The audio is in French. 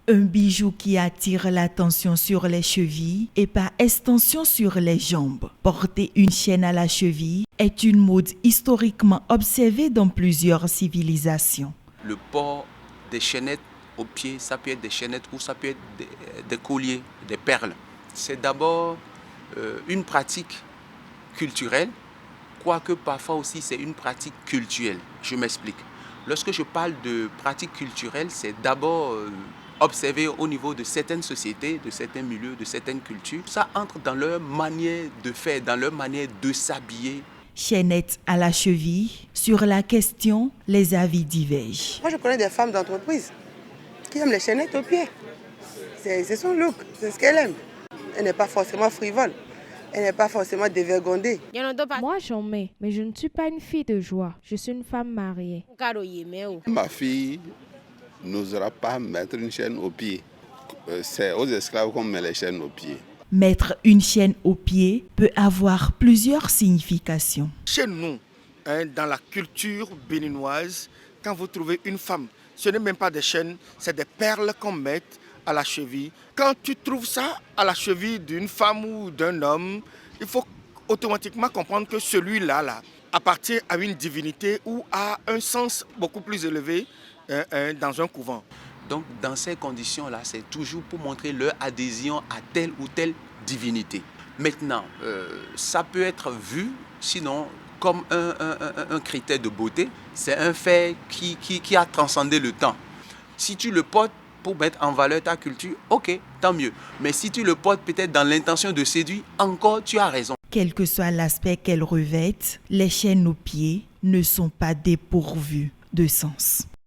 Un bijou qui attire l'attention sur les chevilles et par extension sur les jambes. Porter une chaîne à la cheville est une mode historiquement observée dans plusieurs civilisations. Le port des chaînettes aux pieds, ça peut être des chaînettes ou ça peut être des colliers, des perles. C'est d'abord une pratique culturelle, quoique parfois aussi c'est une pratique culturelle. Je m'explique. Lorsque je parle de pratique culturelle, c'est d'abord observé au niveau de certaines sociétés, de certains milieux, de certaines cultures. Ça entre dans leur manière de faire, dans leur manière de s'habiller. Chaînette à la cheville, sur la question, les avis divergent. Moi, je connais des femmes d'entreprise qui aiment les chaînettes aux pieds. C'est son look, c'est ce qu'elle aime. Elle n'est pas forcément frivole, elle n'est pas forcément dévergondée. Moi, j'en mets, mais je ne suis pas une fille de joie. Je suis une femme mariée. Ma fille n'osera pas mettre une chaîne au pied. C'est aux esclaves qu'on met les chaînes au pied. Mettre une chaîne au pied peut avoir plusieurs significations. Chez nous, dans la culture béninoise, quand vous trouvez une femme, ce n'est même pas des chaînes, c'est des perles qu'on met à la cheville. Quand tu trouves ça à la cheville d'une femme ou d'un homme, il faut automatiquement comprendre que celui-là appartient à une divinité ou à un sens beaucoup plus élevé dans un couvent. Donc dans ces conditions-là, c'est toujours pour montrer leur adhésion à telle ou telle divinité. Maintenant, ça peut être vu, sinon, comme un critère de beauté. C'est un fait qui a transcendé le temps. Si tu le portes pour mettre en valeur ta culture, ok, tant mieux. Mais si tu le portes peut-être dans l'intention de séduire, encore tu as raison. Quel que soit l'aspect qu'elles revêtent, les chaînes aux pieds ne sont pas dépourvues de sens.